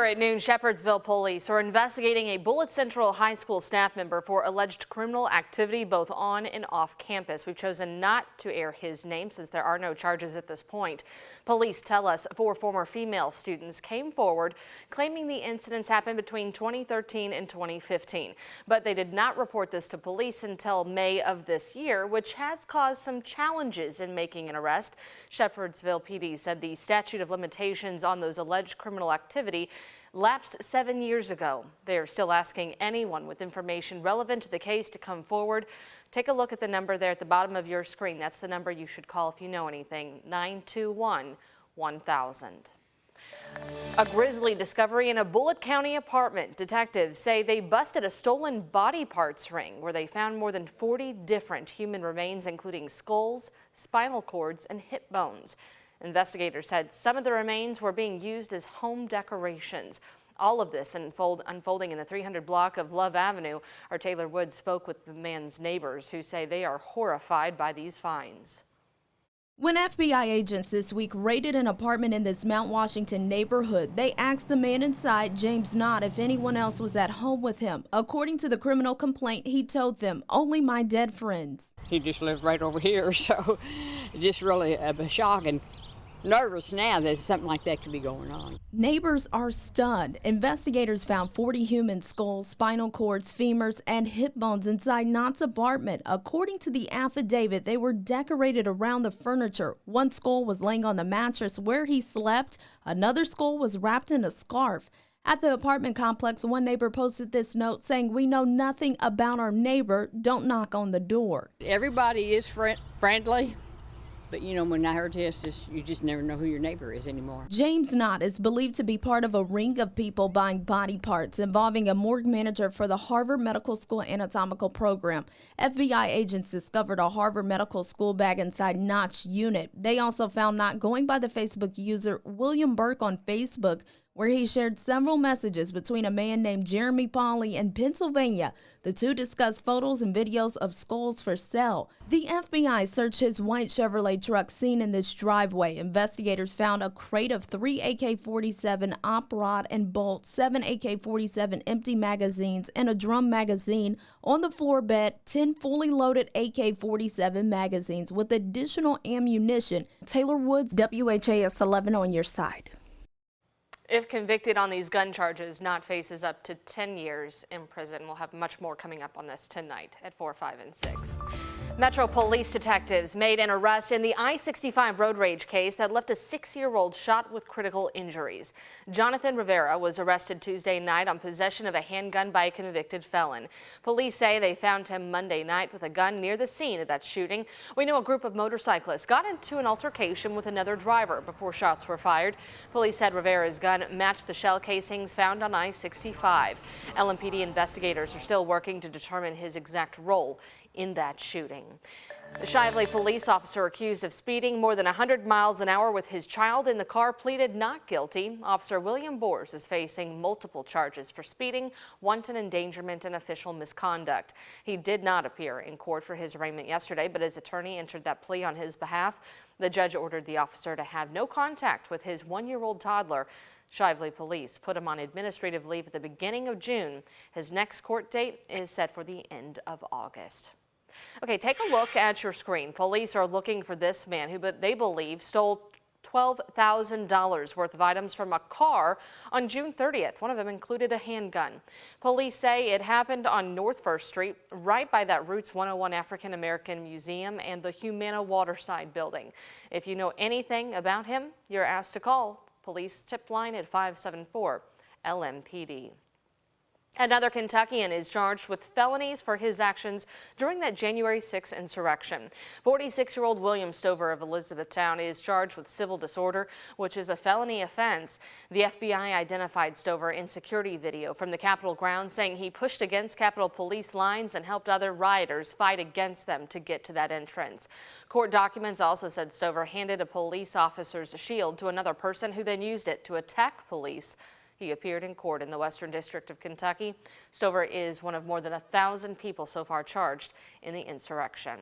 At noon, Shepherdsville police are investigating a Bullitt Central High School staff member for alleged criminal activity both on and off campus. We've chosen not to air his name since there are no charges at this point. Police tell us 4 former female students came forward claiming the incidents happened between 2013 and 2015, but they did not report this to police until May of this year, which has caused some challenges in making an arrest. Shepherdsville PD said the statute of limitations on those alleged criminal activity lapsed 7 years ago. They are still asking anyone with information relevant to the case to come forward. Take a look at the number there at the bottom of your screen. That's the number you should call if you know anything, 921-1000. A grisly discovery in a Bullitt County apartment. Detectives say they busted a stolen body parts ring where they found more than 40 different human remains, including skulls, spinal cords, and hip bones. Investigators said some of the remains were being used as home decorations. All of this unfolding in the 300 block of Love Avenue. Our Taylor Woods spoke with the man's neighbors who say they are horrified by these finds. When FBI agents this week raided an apartment in this Mount Washington neighborhood, they asked the man inside, James Knott, if anyone else was at home with him. According to the criminal complaint, he told them, only my dead friends. He just lived right over here, so just really a shock and nervous now that something like that could be going on. Neighbors are stunned. Investigators found 40 human skulls, spinal cords, femurs, and hip bones inside Knott's apartment. According to the affidavit, they were decorated around the furniture. One skull was laying on the mattress where he slept. Another skull was wrapped in a scarf. At the apartment complex, one neighbor posted this note saying, "We know nothing about our neighbor. Don't knock on the door." Everybody is friendly. But you know, when I heard this, you just never know who your neighbor is anymore. James Knott is believed to be part of a ring of people buying body parts involving a morgue manager for the Harvard Medical School anatomical program. FBI agents discovered a Harvard Medical School bag inside Knott's unit. They also found Knott going by the Facebook user William Burke on Facebook, where he shared several messages between a man named Jeremy Pauley in Pennsylvania. The two discussed photos and videos of skulls for sale. The FBI searched his white Chevrolet truck seen in this driveway. Investigators found a crate of 3 AK-47 op rod and bolts, 7 AK-47 empty magazines, and a drum magazine. On the floor bed, 10 fully loaded AK-47 magazines with additional ammunition. Taylor Woods, WHAS11 on your side. If convicted on these gun charges, Knott faces up to 10 years in prison. We'll have much more coming up on this tonight at 4, 5, and 6. Metro Police detectives made an arrest in the I-65 road rage case that left a 6-year-old shot with critical injuries. Jonathan Rivera was arrested Tuesday night on possession of a handgun by a convicted felon. Police say they found him Monday night with a gun near the scene of that shooting. We know a group of motorcyclists got into an altercation with another driver before shots were fired. Police said Rivera's gun matched the shell casings found on I-65. LMPD investigators are still working to determine his exact role in that shooting. The Shively police officer accused of speeding more than 100 miles an hour with his child in the car pleaded not guilty. Officer William Bors is facing multiple charges for speeding, wanton endangerment, and official misconduct. He did not appear in court for his arraignment yesterday, but his attorney entered that plea on his behalf. The judge ordered the officer to have no contact with his 1-year-old toddler. Shively police put him on administrative leave at the beginning of June. His next court date is set for the end of August. Okay, take a look at your screen. Police are looking for this man who they believe stole $12,000 worth of items from a car on June 30th. One of them included a handgun. Police say it happened on North 1st Street, right by that Roots 101 African American Museum and the Humana Waterside building. If you know anything about him, you're asked to call police tip line at 574 LMPD. Another Kentuckian is charged with felonies for his actions during that January 6th insurrection. 46-year-old William Stover of Elizabethtown is charged with civil disorder, which is a felony offense. The FBI identified Stover in security video from the Capitol grounds, saying he pushed against Capitol Police lines and helped other rioters fight against them to get to that entrance. Court documents also said Stover handed a police officer's shield to another person who then used it to attack police. He appeared in court in the Western District of Kentucky. Stover is one of more than 1,000 people so far charged in the insurrection.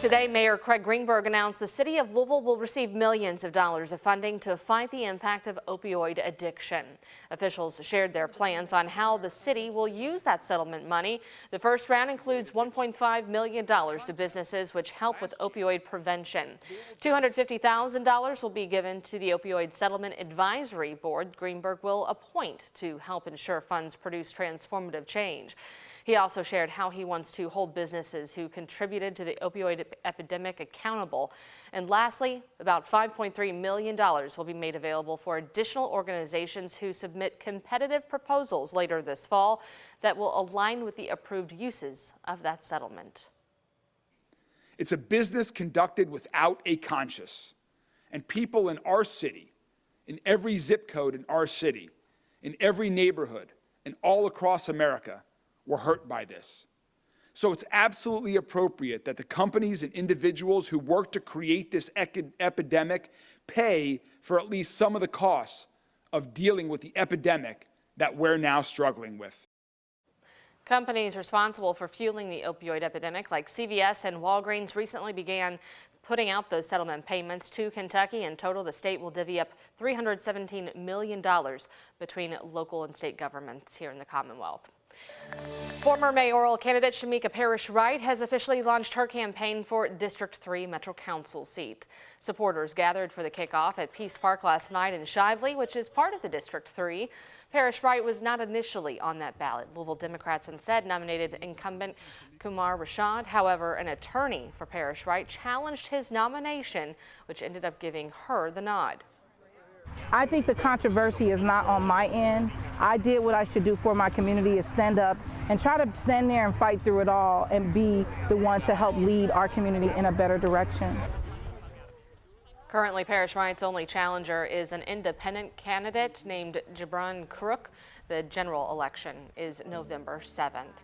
Today, Mayor Craig Greenberg announced the city of Louisville will receive millions of dollars of funding to fight the impact of opioid addiction. Officials shared their plans on how the city will use that settlement money. The first round includes $1.5 million to businesses which help with opioid prevention. $250,000 will be given to the Opioid Settlement Advisory Board Greenberg will appoint to help ensure funds produce transformative change. He also shared how he wants to hold businesses who contributed to the opioid epidemic accountable. And lastly, about $5.3 million will be made available for additional organizations who submit competitive proposals later this fall that will align with the approved uses of that settlement. It's a business conducted without a conscience. And people in our city, in every zip code in our city, in every neighborhood, and all across America, were hurt by this. So it's absolutely appropriate that the companies and individuals who work to create this epidemic pay for at least some of the costs of dealing with the epidemic that we're now struggling with. Companies responsible for fueling the opioid epidemic, like CVS and Walgreens, recently began putting out those settlement payments to Kentucky. In total, the state will divvy up $317 million between local and state governments here in the Commonwealth. Former mayoral candidate Shamika Parish Wright has officially launched her campaign for District 3 Metro Council seat. Supporters gathered for the kickoff at Peace Park last night in Shively, which is part of the District 3. Parish Wright was not initially on that ballot. Louisville Democrats instead nominated incumbent Kumar Rashad. However, an attorney for Parish Wright challenged his nomination, which ended up giving her the nod. I think the controversy is not on my end. I did what I should do for my community, is stand up and try to stand there and fight through it all and be the one to help lead our community in a better direction. Currently, Parish Wright's only challenger is an independent candidate named Jabran Crook. The general election is November 7th.